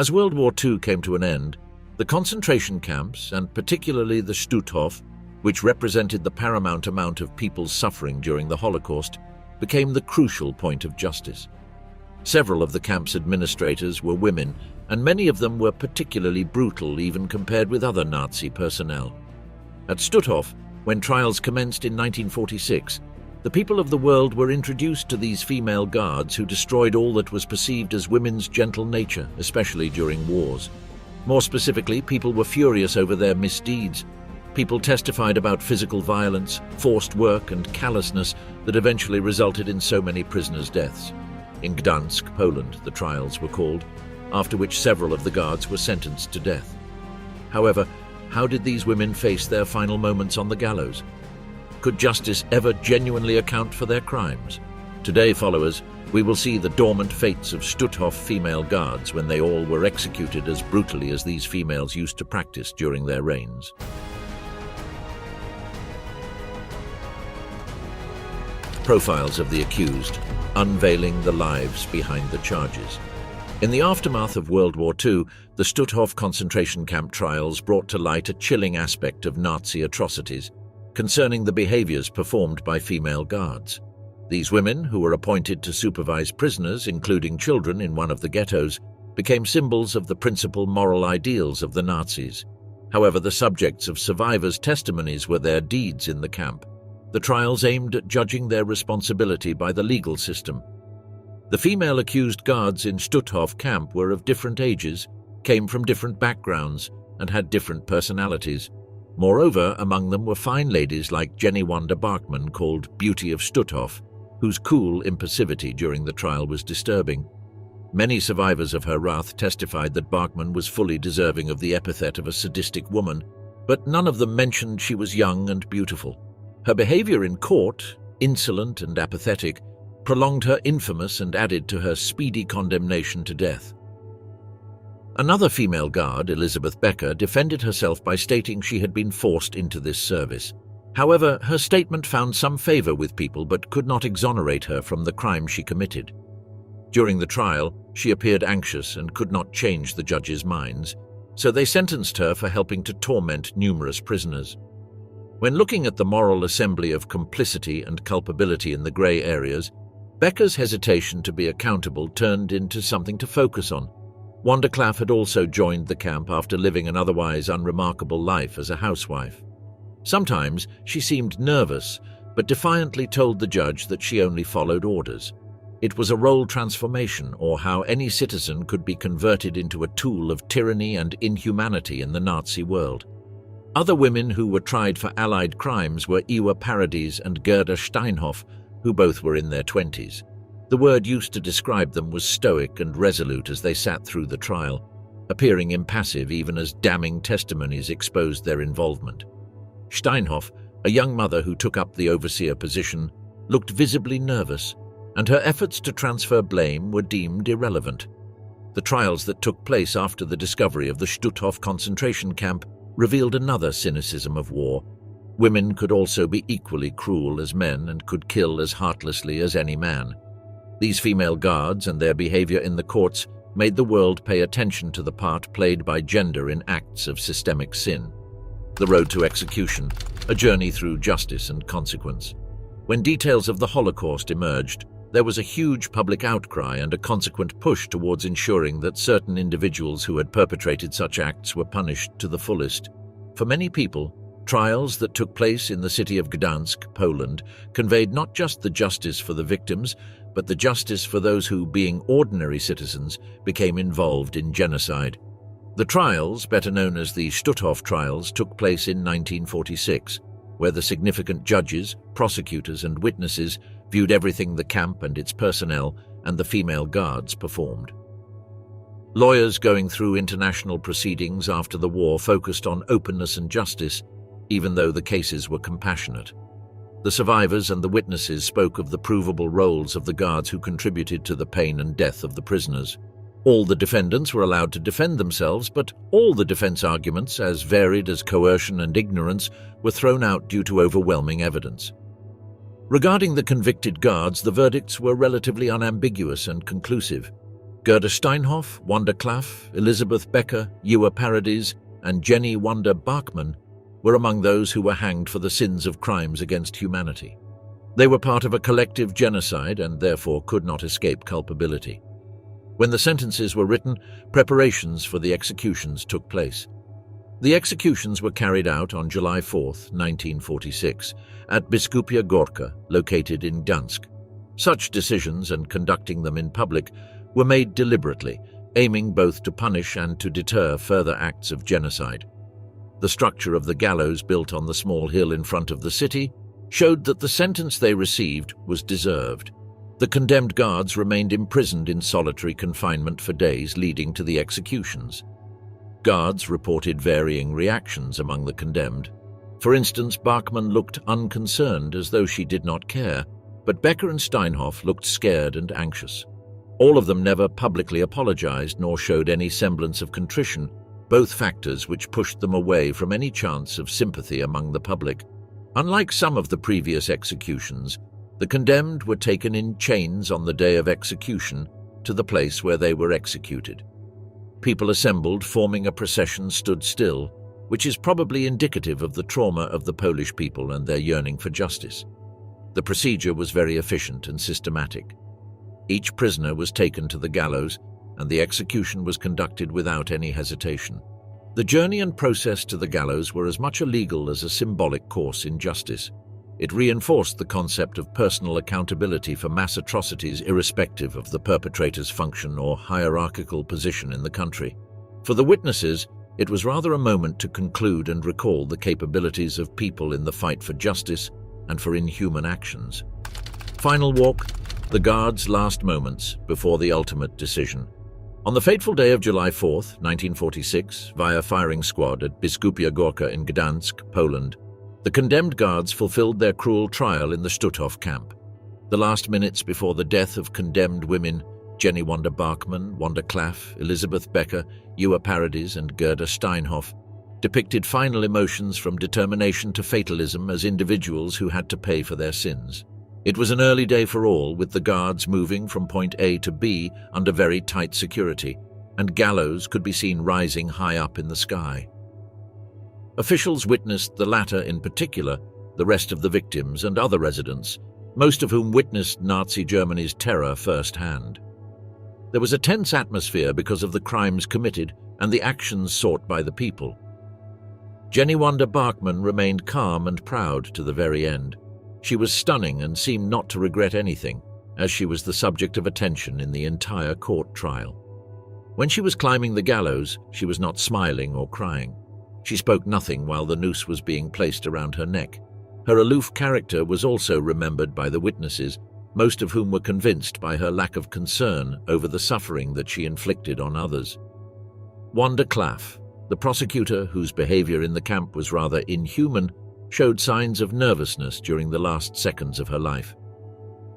As World War II came to an end, the concentration camps, and particularly the Stutthof, which represented the paramount amount of people's suffering during the Holocaust, became the crucial point of justice. Several of the camp's administrators were women, and many of them were particularly brutal even compared with other Nazi personnel. At Stutthof, when trials commenced in 1946, the people of the world were introduced to these female guards who destroyed all that was perceived as women's gentle nature, especially during wars. More specifically, people were furious over their misdeeds. People testified about physical violence, forced work, and callousness that eventually resulted in so many prisoners' deaths. In Gdansk, Poland, the trials were called, after which several of the guards were sentenced to death. However, how did these women face their final moments on the gallows? Could justice ever genuinely account for their crimes? Today, followers, we will see the dormant fates of Stutthof female guards when they all were executed as brutally as these females used to practice during their reigns. Profiles of the accused, unveiling the lives behind the charges. In the aftermath of World War II, the Stutthof concentration camp trials brought to light a chilling aspect of Nazi atrocities concerning the behaviors performed by female guards. These women, who were appointed to supervise prisoners, including children in one of the ghettos, became symbols of the principal moral ideals of the Nazis. However, the subjects of survivors' testimonies were their deeds in the camp. The trials aimed at judging their responsibility by the legal system. The female accused guards in Stutthof camp were of different ages, came from different backgrounds, and had different personalities. Moreover, among them were fine ladies like Wanda Barkman, called Beauty of Stutthof, whose cool impassivity during the trial was disturbing. Many survivors of her wrath testified that Barkman was fully deserving of the epithet of a sadistic woman, but none of them mentioned she was young and beautiful. Her behavior in court, insolent and apathetic, prolonged her infamous and added to her speedy condemnation to death. Another female guard, Elizabeth Becker, defended herself by stating she had been forced into this service. However, her statement found some favor with people but could not exonerate her from the crime she committed. During the trial, she appeared anxious and could not change the judges' minds, so they sentenced her for helping to torment numerous prisoners. When looking at the moral assembly of complicity and culpability in the grey areas, Becker's hesitation to be accountable turned into something to focus on. Wanda Klaff had also joined the camp after living an otherwise unremarkable life as a housewife. Sometimes she seemed nervous, but defiantly told the judge that she only followed orders. It was a role transformation, or how any citizen could be converted into a tool of tyranny and inhumanity in the Nazi world. Other women who were tried for allied crimes were Ewa Paradies and Gerda Steinhoff, who both were in their 20s. The word used to describe them was stoic and resolute as they sat through the trial, appearing impassive even as damning testimonies exposed their involvement. Steinhoff, a young mother who took up the overseer position, looked visibly nervous, and her efforts to transfer blame were deemed irrelevant. The trials that took place after the discovery of the Stutthof concentration camp revealed another cynicism of war. Women could also be equally cruel as men and could kill as heartlessly as any man. These female guards and their behavior in the courts made the world pay attention to the part played by gender in acts of systemic sin. The road to execution, a journey through justice and consequence. When details of the Holocaust emerged, there was a huge public outcry and a consequent push towards ensuring that certain individuals who had perpetrated such acts were punished to the fullest. For many people, trials that took place in the city of Gdansk, Poland, conveyed not just the justice for the victims, but the justice for those who, being ordinary citizens, became involved in genocide. The trials, better known as the Stutthof trials, took place in 1946, where the significant judges, prosecutors and witnesses viewed everything the camp and its personnel and the female guards performed. Lawyers going through international proceedings after the war focused on openness and justice, even though the cases were compassionate. The survivors and the witnesses spoke of the provable roles of the guards who contributed to the pain and death of the prisoners. All the defendants were allowed to defend themselves, but all the defense arguments, as varied as coercion and ignorance, were thrown out due to overwhelming evidence. Regarding the convicted guards, the verdicts were relatively unambiguous and conclusive. Gerda Steinhoff, Wanda Klaff, Elizabeth Becker, Ewa Paradies, and Jenny Wanda Barkman were among those who were hanged for the sins of crimes against humanity. They were part of a collective genocide and therefore could not escape culpability. When the sentences were written, preparations for the executions took place. The executions were carried out on July 4, 1946, at Biskupia Gorka, located in Gdansk. Such decisions and conducting them in public were made deliberately, aiming both to punish and to deter further acts of genocide. The structure of the gallows built on the small hill in front of the city showed that the sentence they received was deserved. The condemned guards remained imprisoned in solitary confinement for days leading to the executions. Guards reported varying reactions among the condemned. For instance, Barkman looked unconcerned as though she did not care, but Becker and Steinhoff looked scared and anxious. All of them never publicly apologized nor showed any semblance of contrition, both factors which pushed them away from any chance of sympathy among the public. Unlike some of the previous executions, the condemned were taken in chains on the day of execution to the place where they were executed. People assembled, forming a procession, stood still, which is probably indicative of the trauma of the Polish people and their yearning for justice. The procedure was very efficient and systematic. Each prisoner was taken to the gallows, and the execution was conducted without any hesitation. The journey and process to the gallows were as much a legal as a symbolic course in justice. It reinforced the concept of personal accountability for mass atrocities irrespective of the perpetrator's function or hierarchical position in the country. For the witnesses, it was rather a moment to conclude and recall the capabilities of people in the fight for justice and for inhuman actions. Final walk, the guards' last moments before the ultimate decision. On the fateful day of July 4, 1946, via firing squad at Biskupia Gorka in Gdansk, Poland, the condemned guards fulfilled their cruel trial in the Stutthof camp. The last minutes before the death of condemned women, Jenny Wanda Barkman, Wanda Klaff, Elizabeth Becker, Ewa Paradies, and Gerda Steinhoff, depicted final emotions from determination to fatalism as individuals who had to pay for their sins. It was an early day for all, with the guards moving from point A to B under very tight security, and gallows could be seen rising high up in the sky. Officials witnessed the latter in particular, the rest of the victims and other residents, most of whom witnessed Nazi Germany's terror firsthand. There was a tense atmosphere because of the crimes committed and the actions sought by the people. Jenny Wanda Barkman remained calm and proud to the very end. She was stunning and seemed not to regret anything, as she was the subject of attention in the entire court trial. When she was climbing the gallows, she was not smiling or crying. She spoke nothing while the noose was being placed around her neck. Her aloof character was also remembered by the witnesses, most of whom were convinced by her lack of concern over the suffering that she inflicted on others. Wanda Klaff, the prosecutor whose behavior in the camp was rather inhuman, showed signs of nervousness during the last seconds of her life.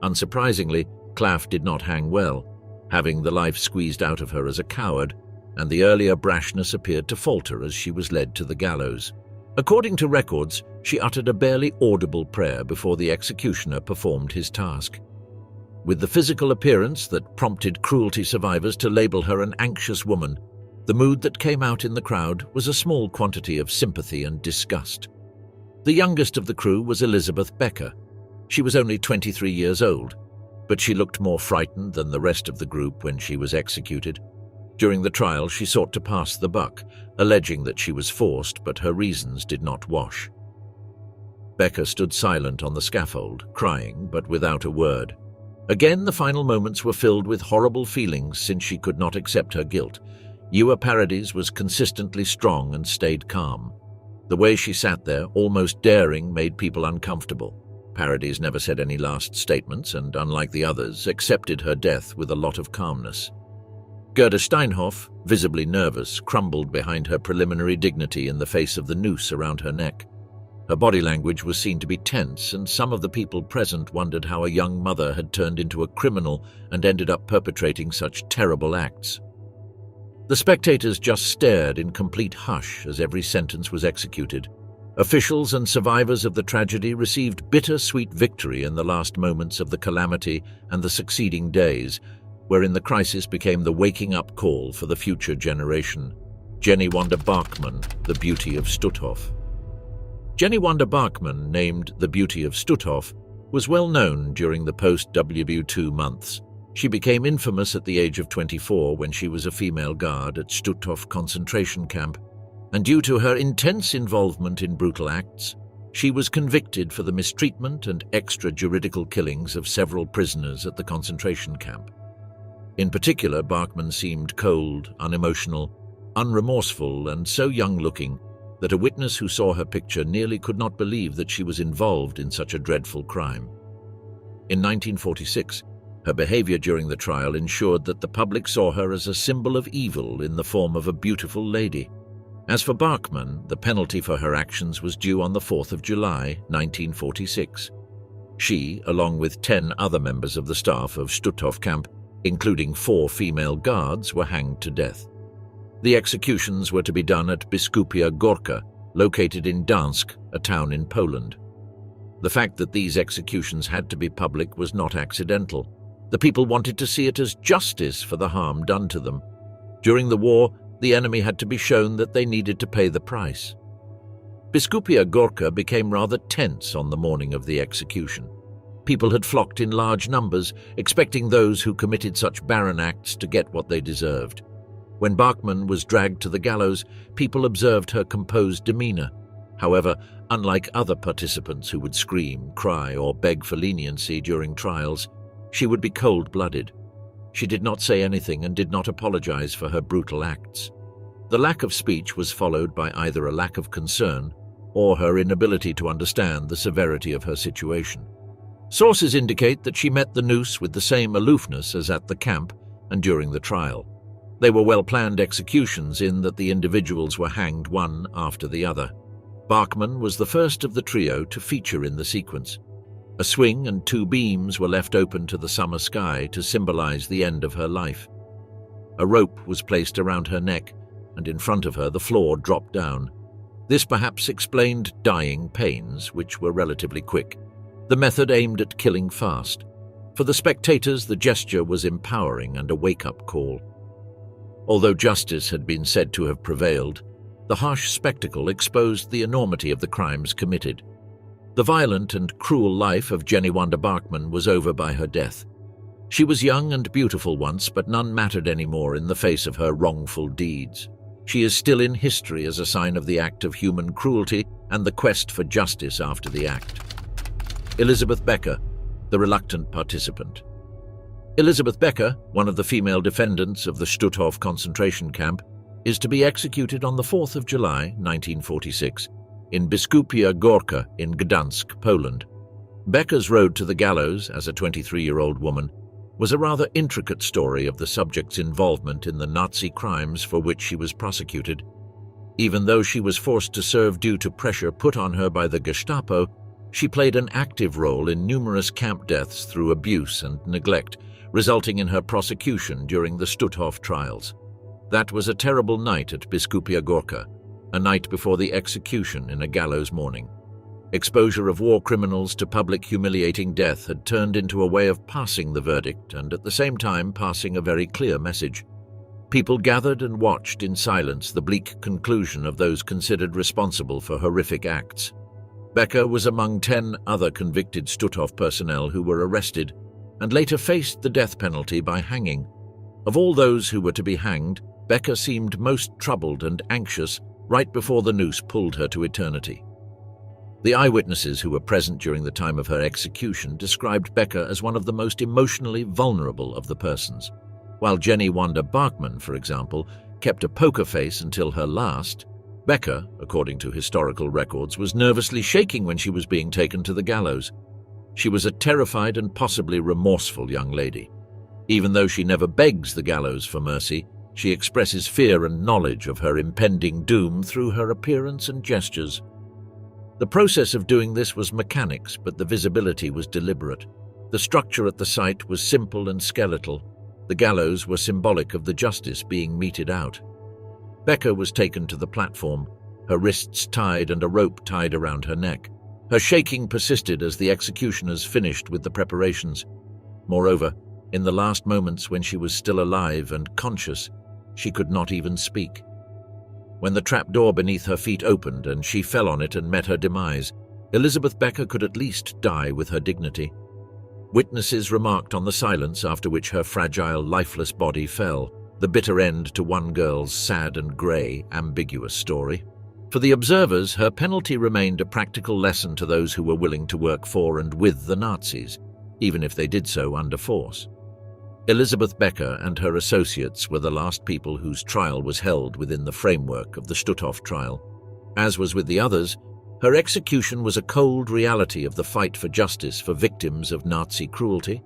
Unsurprisingly, Klaff did not hang well, having the life squeezed out of her as a coward, and the earlier brashness appeared to falter as she was led to the gallows. According to records, she uttered a barely audible prayer before the executioner performed his task. With the physical appearance that prompted cruelty survivors to label her an anxious woman, the mood that came out in the crowd was a small quantity of sympathy and disgust. The youngest of the crew was Elizabeth Becker. She was only 23 years old, but she looked more frightened than the rest of the group when she was executed. During the trial, she sought to pass the buck, alleging that she was forced, but her reasons did not wash. Becker stood silent on the scaffold, crying, but without a word. Again, the final moments were filled with horrible feelings since she could not accept her guilt. Ewa Paradies was consistently strong and stayed calm. The way she sat there, almost daring, made people uncomfortable. Paradies never said any last statements and, unlike the others, accepted her death with a lot of calmness. Gerda Steinhoff, visibly nervous, crumbled behind her preliminary dignity in the face of the noose around her neck. Her body language was seen to be tense, and some of the people present wondered how a young mother had turned into a criminal and ended up perpetrating such terrible acts. The spectators just stared in complete hush as every sentence was executed. Officials and survivors of the tragedy received bittersweet victory in the last moments of the calamity and the succeeding days, wherein the crisis became the waking-up call for the future generation. Wanda Barkman, the Beauty of Stutthof. Wanda Barkman, named the Beauty of Stutthof, was well known during the post-World War II months. She became infamous at the age of 24 when she was a female guard at Stutthof concentration camp, and due to her intense involvement in brutal acts, she was convicted for the mistreatment and extrajuridical killings of several prisoners at the concentration camp. In particular, Barkman seemed cold, unemotional, unremorseful, and so young-looking that a witness who saw her picture nearly could not believe that she was involved in such a dreadful crime. In 1946, her behavior during the trial ensured that the public saw her as a symbol of evil in the form of a beautiful lady. As for Barkman, the penalty for her actions was due on the 4th of July, 1946. She, along with 10 other members of the staff of Stutthof camp, including 4 female guards, were hanged to death. The executions were to be done at Biskupia Gorka, located in Gdansk, a town in Poland. The fact that these executions had to be public was not accidental. The people wanted to see it as justice for the harm done to them. During the war, the enemy had to be shown that they needed to pay the price. Biskupia Gorka became rather tense on the morning of the execution. People had flocked in large numbers, expecting those who committed such barren acts to get what they deserved. When Barkman was dragged to the gallows, people observed her composed demeanor. However, unlike other participants who would scream, cry, or beg for leniency during trials, she would be cold-blooded. She did not say anything and did not apologize for her brutal acts. The lack of speech was followed by either a lack of concern or her inability to understand the severity of her situation. Sources indicate that she met the noose with the same aloofness as at the camp and during the trial. They were well-planned executions in that the individuals were hanged one after the other. Barkman was the first of the trio to feature in the sequence. A swing and 2 beams were left open to the summer sky to symbolize the end of her life. A rope was placed around her neck, and in front of her the floor dropped down. This perhaps explained dying pains, which were relatively quick. The method aimed at killing fast. For the spectators, the gesture was empowering and a wake-up call. Although justice had been said to have prevailed, the harsh spectacle exposed the enormity of the crimes committed. The violent and cruel life of Wanda Barkman was over by her death. She was young and beautiful once, but none mattered anymore in the face of her wrongful deeds. She is still in history as a sign of the act of human cruelty and the quest for justice after the act. Elizabeth Becker, the reluctant participant. Elizabeth Becker, one of the female defendants of the Stutthof concentration camp, is to be executed on the 4th of July, 1946, in Biskupia Gorka in Gdansk, Poland. Becker's road to the gallows as a 23-year-old woman was a rather intricate story of the subject's involvement in the Nazi crimes for which she was prosecuted. Even though she was forced to serve due to pressure put on her by the Gestapo, she played an active role in numerous camp deaths through abuse and neglect, resulting in her prosecution during the Stutthof trials. That was a terrible night at Biskupia Gorka, a night before the execution in a gallows morning. Exposure of war criminals to public humiliating death had turned into a way of passing the verdict and at the same time passing a very clear message. People gathered and watched in silence the bleak conclusion of those considered responsible for horrific acts. Becker was among 10 other convicted Stutthof personnel who were arrested and later faced the death penalty by hanging. Of all those who were to be hanged, Becker seemed most troubled and anxious right before the noose pulled her to eternity. The eyewitnesses who were present during the time of her execution described Becker as one of the most emotionally vulnerable of the persons. While Wanda Barkman, for example, kept a poker face until her last, Becker, according to historical records, was nervously shaking when she was being taken to the gallows. She was a terrified and possibly remorseful young lady. Even though she never begs the gallows for mercy, she expresses fear and knowledge of her impending doom through her appearance and gestures. The process of doing this was mechanics, but the visibility was deliberate. The structure at the site was simple and skeletal. The gallows were symbolic of the justice being meted out. Becker was taken to the platform, her wrists tied and a rope tied around her neck. Her shaking persisted as the executioners finished with the preparations. Moreover, In the last moments when she was still alive and conscious, she could not even speak. When the trapdoor beneath her feet opened and she fell on it and met her demise, Elizabeth Becker could at least die with her dignity. Witnesses remarked on the silence after which her fragile, lifeless body fell, the bitter end to one girl's sad and grey, ambiguous story. For the observers, her penalty remained a practical lesson to those who were willing to work for and with the Nazis, even if they did so under force. Elizabeth Becker and her associates were the last people whose trial was held within the framework of the Stutthof trial. As was with the others, her execution was a cold reality of the fight for justice for victims of Nazi cruelty.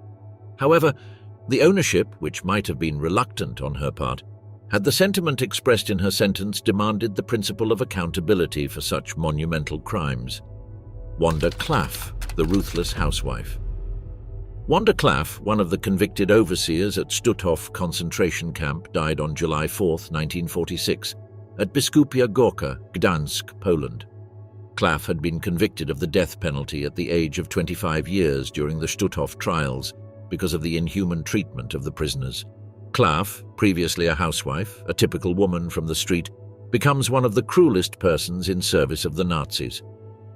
However, the ownership, which might have been reluctant on her part, had the sentiment expressed in her sentence demanded the principle of accountability for such monumental crimes. Wanda Klaff, the ruthless housewife. Wanda Klaff, one of the convicted overseers at Stutthof concentration camp, died on July 4, 1946, at Biskupia Górka, Gdansk, Poland. Klaff had been convicted of the death penalty at the age of 25 years during the Stutthof trials because of the inhuman treatment of the prisoners. Klaff, previously a housewife, a typical woman from the street, becomes one of the cruelest persons in service of the Nazis.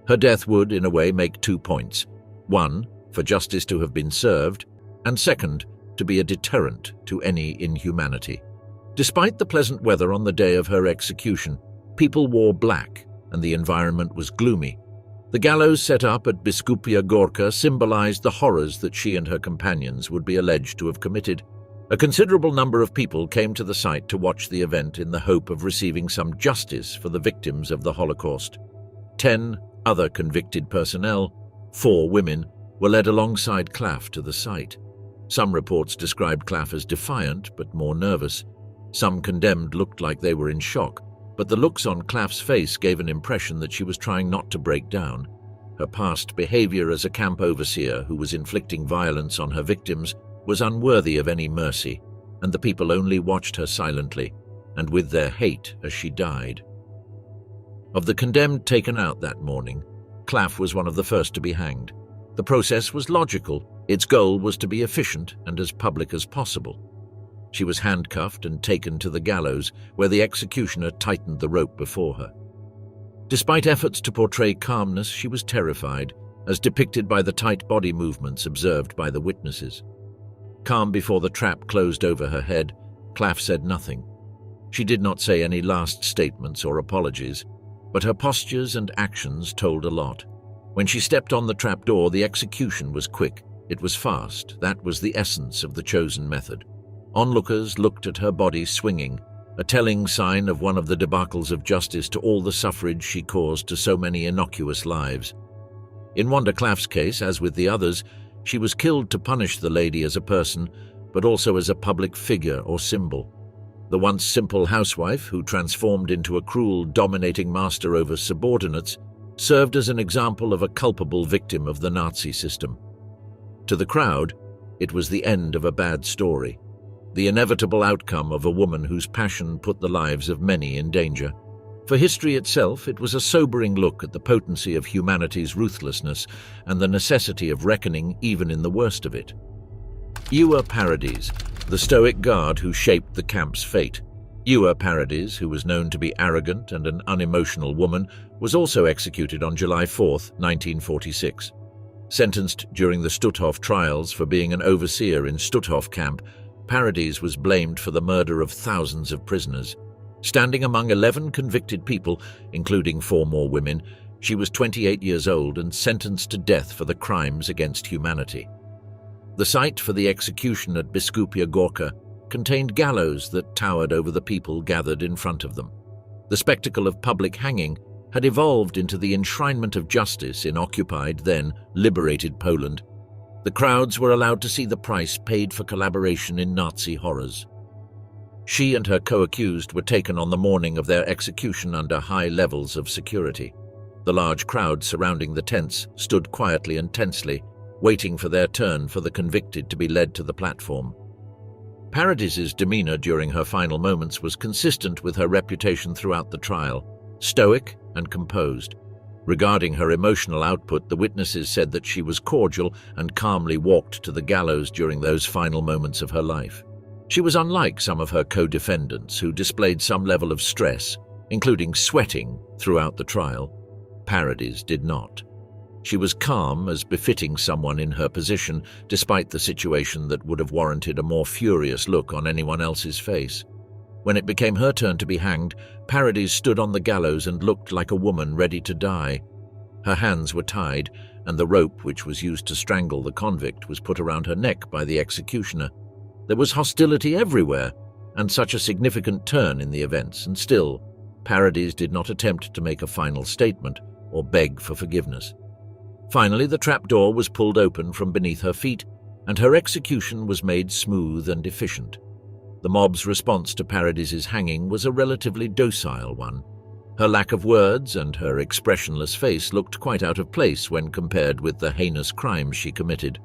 Her death would, in a way, make 2 points. 1, for justice to have been served, and second, to be a deterrent to any inhumanity. Despite the pleasant weather on the day of her execution, people wore black and the environment was gloomy. The gallows set up at Biskupia Górka symbolized the horrors that she and her companions would be alleged to have committed. A considerable number of people came to the site to watch the event in the hope of receiving some justice for the victims of the Holocaust. 10 other convicted personnel, 4 women, were led alongside Klaff to the site. Some reports described Klaff as defiant but more nervous. Some condemned looked like they were in shock, but the looks on Klaff's face gave an impression that she was trying not to break down. Her past behavior as a camp overseer who was inflicting violence on her victims was unworthy of any mercy, and the people only watched her silently and with their hate as she died. Of the condemned taken out that morning, Klaff was one of the first to be hanged. The process was logical. Its goal was to be efficient and as public as possible. She was handcuffed and taken to the gallows, where the executioner tightened the rope before her. Despite efforts to portray calmness, she was terrified, as depicted by the tight body movements observed by the witnesses. Calm before the trap closed over her head, Klaff said nothing. She did not say any last statements or apologies, but her postures and actions told a lot. When she stepped on the trapdoor, the execution was quick. It was fast. That was the essence of the chosen method. Onlookers looked at her body swinging, a telling sign of one of the debacles of justice to all the suffrage she caused to so many innocuous lives. In Wanda Klaff's case, as with the others, she was killed to punish the lady as a person, but also as a public figure or symbol. The once simple housewife, who transformed into a cruel, dominating master over subordinates, served as an example of a culpable victim of the Nazi system. To the crowd, it was the end of a bad story, the inevitable outcome of a woman whose passion put the lives of many in danger. For history itself, it was a sobering look at the potency of humanity's ruthlessness and the necessity of reckoning even in the worst of it. Ewa Paradies, the stoic guard who shaped the camp's fate. Ewa Paradies, who was known to be arrogant and an unemotional woman, was also executed on July 4, 1946. Sentenced during the Stutthof trials for being an overseer in Stutthof camp, Paradies was blamed for the murder of thousands of prisoners. Standing among 11 convicted people, including 4 more women, she was 28 years old and sentenced to death for the crimes against humanity. The site for the execution at Biskupia Górka contained gallows that towered over the people gathered in front of them. The spectacle of public hanging had evolved into the enshrinement of justice in occupied, then liberated Poland. The crowds were allowed to see the price paid for collaboration in Nazi horrors. She and her co-accused were taken on the morning of their execution under high levels of security. The large crowd surrounding the tents stood quietly and tensely, waiting for their turn for the convicted to be led to the platform. Paradies' demeanor during her final moments was consistent with her reputation throughout the trial, stoic and composed. Regarding her emotional output, the witnesses said that she was cordial and calmly walked to the gallows during those final moments of her life. She was unlike some of her co-defendants who displayed some level of stress, including sweating, throughout the trial. Paradies did not. She was calm as befitting someone in her position, despite the situation that would have warranted a more furious look on anyone else's face. When it became her turn to be hanged, Paradies stood on the gallows and looked like a woman ready to die. Her hands were tied, and the rope which was used to strangle the convict was put around her neck by the executioner. There was hostility everywhere, and such a significant turn in the events, and still, Paradies did not attempt to make a final statement or beg for forgiveness. Finally, the trapdoor was pulled open from beneath her feet, and her execution was made smooth and efficient. The mob's response to Paradies' hanging was a relatively docile one. Her lack of words and her expressionless face looked quite out of place when compared with the heinous crimes she committed.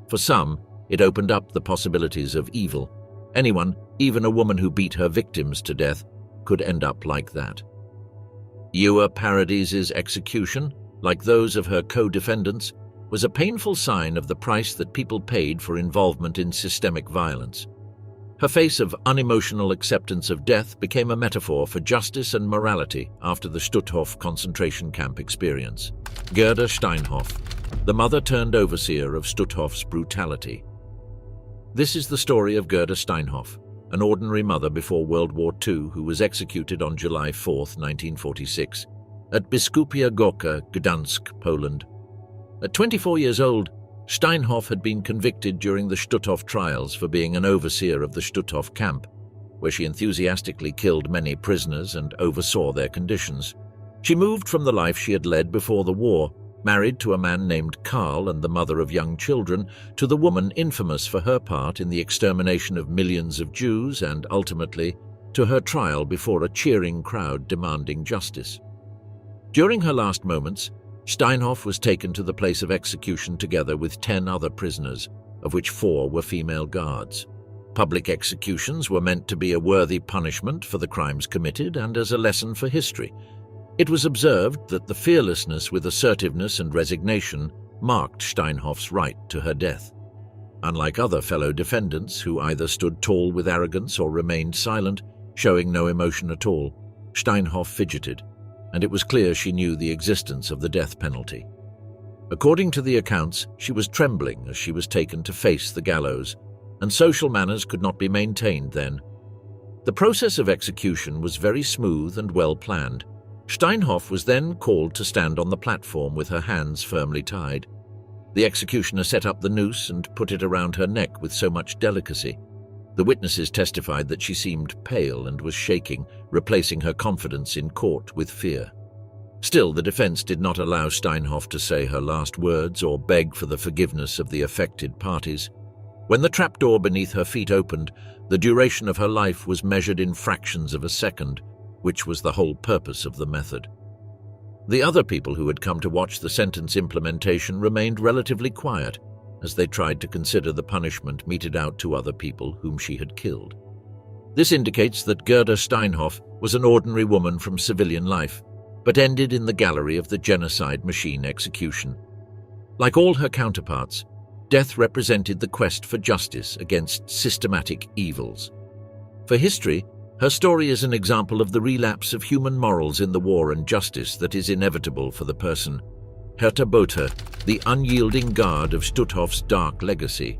For some, it opened up the possibilities of evil. Anyone, even a woman who beat her victims to death, could end up like that. Ewa Paradies' execution, like those of her co-defendants, was a painful sign of the price that people paid for involvement in systemic violence. Her face of unemotional acceptance of death became a metaphor for justice and morality after the Stutthof concentration camp experience. Gerda Steinhoff, the mother-turned-overseer of Stutthof's brutality. This is the story of Gerda Steinhoff, an ordinary mother before World War II who was executed on July 4, 1946, at Biskupia Gorka, Gdansk, Poland. At 24 years old, Steinhoff had been convicted during the Stutthof trials for being an overseer of the Stutthof camp, where she enthusiastically killed many prisoners and oversaw their conditions. She moved from the life she had led before the war, married to a man named Karl and the mother of young children, to the woman infamous for her part in the extermination of millions of Jews and, ultimately, to her trial before a cheering crowd demanding justice. During her last moments, Steinhoff was taken to the place of execution together with 10 other prisoners, of which 4 were female guards. Public executions were meant to be a worthy punishment for the crimes committed and as a lesson for history. It was observed that the fearlessness with assertiveness and resignation marked Steinhoff's right to her death. Unlike other fellow defendants who either stood tall with arrogance or remained silent, showing no emotion at all, Steinhoff fidgeted, and it was clear she knew the existence of the death penalty. According to the accounts, she was trembling as she was taken to face the gallows, and social manners could not be maintained then. The process of execution was very smooth and well planned. Steinhoff was then called to stand on the platform with her hands firmly tied. The executioner set up the noose and put it around her neck with so much delicacy. The witnesses testified that she seemed pale and was shaking, replacing her confidence in court with fear. Still, the defense did not allow Steinhoff to say her last words or beg for the forgiveness of the affected parties. When the trapdoor beneath her feet opened, the duration of her life was measured in fractions of a second, which was the whole purpose of the method. The other people who had come to watch the sentence implementation remained relatively quiet, as they tried to consider the punishment meted out to other people whom she had killed. This indicates that Gerda Steinhoff was an ordinary woman from civilian life, but ended in the gallery of the genocide machine execution. Like all her counterparts, death represented the quest for justice against systematic evils. For history, her story is an example of the relapse of human morals in the war and justice that is inevitable for the person. Herta Bothe, the unyielding guard of Stutthof's dark legacy.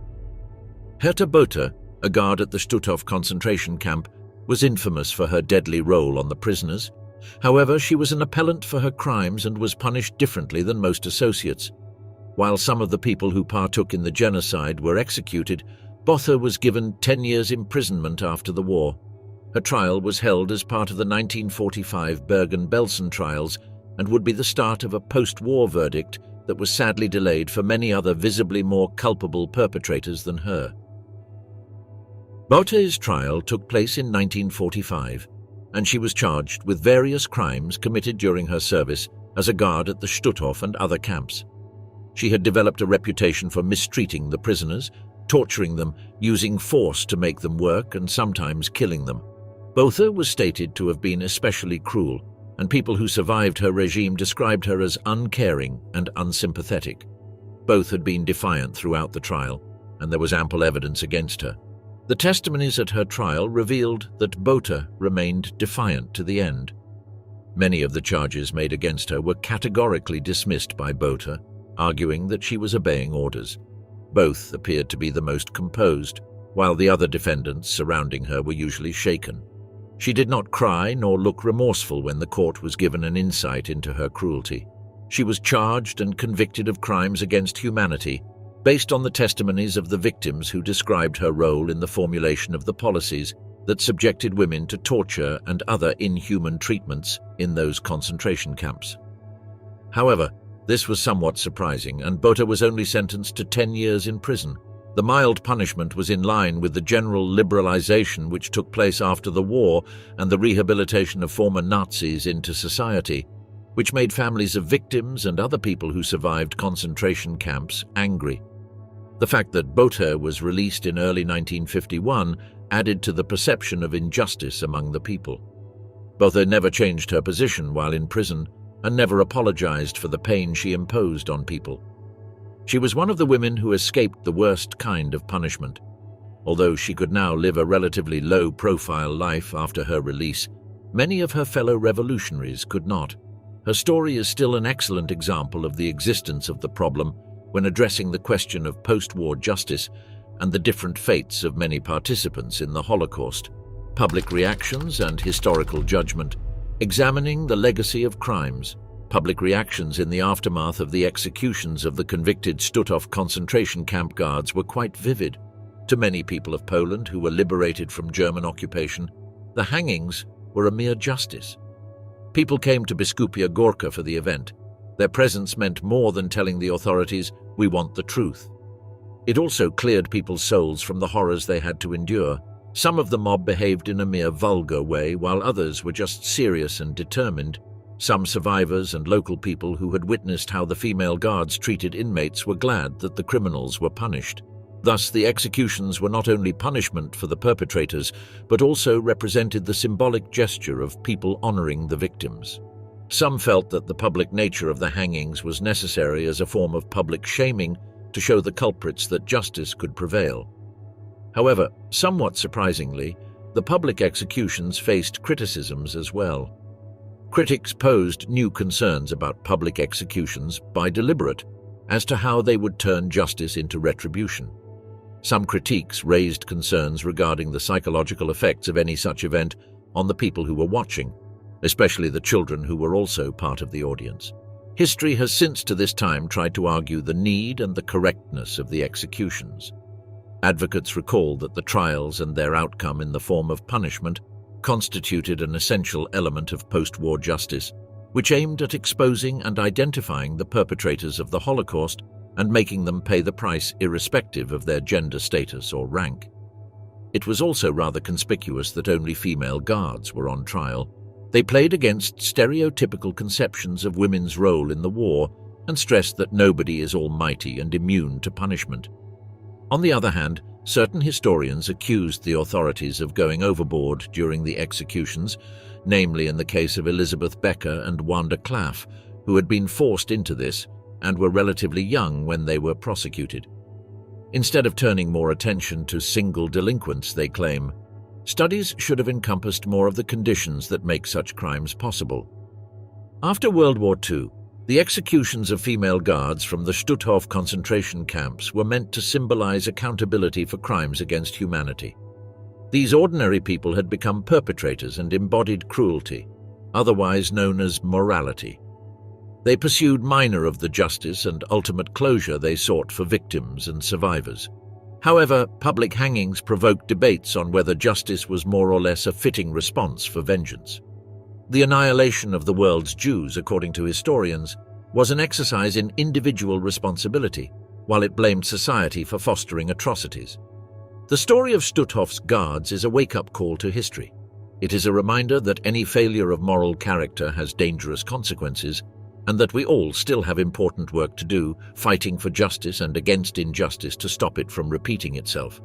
Herta Bothe, a guard at the Stutthof concentration camp, was infamous for her deadly role on the prisoners. However, she was an appellant for her crimes and was punished differently than most associates. While some of the people who partook in the genocide were executed, Bothe was given 10 years imprisonment after the war. Her trial was held as part of the 1945 Bergen-Belsen trials and would be the start of a post-war verdict that was sadly delayed for many other visibly more culpable perpetrators than her. Bothe's trial took place in 1945, and she was charged with various crimes committed during her service as a guard at the Stutthof and other camps. She had developed a reputation for mistreating the prisoners, torturing them, using force to make them work, and sometimes killing them. Bothe was stated to have been especially cruel, and people who survived her regime described her as uncaring and unsympathetic. Both had been defiant throughout the trial, and there was ample evidence against her. The testimonies at her trial revealed that Bothe remained defiant to the end. Many of the charges made against her were categorically dismissed by Bothe, arguing that she was obeying orders. Both appeared to be the most composed, while the other defendants surrounding her were usually shaken. She did not cry nor look remorseful when the court was given an insight into her cruelty. She was charged and convicted of crimes against humanity, based on the testimonies of the victims who described her role in the formulation of the policies that subjected women to torture and other inhuman treatments in those concentration camps. However, this was somewhat surprising, and Bothe was only sentenced to 10 years in prison. The mild punishment was in line with the general liberalization which took place after the war and the rehabilitation of former Nazis into society, which made families of victims and other people who survived concentration camps angry. The fact that Bothe was released in early 1951 added to the perception of injustice among the people. Bothe never changed her position while in prison and never apologized for the pain she imposed on people. She was one of the women who escaped the worst kind of punishment. Although she could now live a relatively low-profile life after her release, many of her fellow revolutionaries could not. Her story is still an excellent example of the existence of the problem when addressing the question of post-war justice and the different fates of many participants in the Holocaust, public reactions and historical judgment, examining the legacy of crimes. Public reactions in the aftermath of the executions of the convicted Stutthof concentration camp guards were quite vivid. To many people of Poland who were liberated from German occupation, the hangings were a mere justice. People came to Biskupia Gorka for the event. Their presence meant more than telling the authorities, "We want the truth." It also cleared people's souls from the horrors they had to endure. Some of the mob behaved in a mere vulgar way, while others were just serious and determined. Some survivors and local people who had witnessed how the female guards treated inmates were glad that the criminals were punished. Thus, the executions were not only punishment for the perpetrators, but also represented the symbolic gesture of people honoring the victims. Some felt that the public nature of the hangings was necessary as a form of public shaming to show the culprits that justice could prevail. However, somewhat surprisingly, the public executions faced criticisms as well. Critics posed new concerns about public executions by deliberate as to how they would turn justice into retribution. Some critiques raised concerns regarding the psychological effects of any such event on the people who were watching, especially the children who were also part of the audience. History has since to this time tried to argue the need and the correctness of the executions. Advocates recall that the trials and their outcome in the form of punishment constituted an essential element of post-war justice, which aimed at exposing and identifying the perpetrators of the Holocaust and making them pay the price irrespective of their gender status or rank. It was also rather conspicuous that only female guards were on trial. They played against stereotypical conceptions of women's role in the war and stressed that nobody is almighty and immune to punishment. On the other hand, certain historians accused the authorities of going overboard during the executions, namely in the case of Elizabeth Becker and Wanda Klaff, who had been forced into this and were relatively young when they were prosecuted. Instead of turning more attention to single delinquents, they claim, studies should have encompassed more of the conditions that make such crimes possible. After World War II, the executions of female guards from the Stutthof concentration camps were meant to symbolize accountability for crimes against humanity. These ordinary people had become perpetrators and embodied cruelty, otherwise known as morality. They pursued minor of the justice and ultimate closure they sought for victims and survivors. However, public hangings provoked debates on whether justice was more or less a fitting response for vengeance. The annihilation of the world's Jews, according to historians, was an exercise in individual responsibility, while it blamed society for fostering atrocities. The story of Stutthof's guards is a wake-up call to history. It is a reminder that any failure of moral character has dangerous consequences, and that we all still have important work to do, fighting for justice and against injustice to stop it from repeating itself.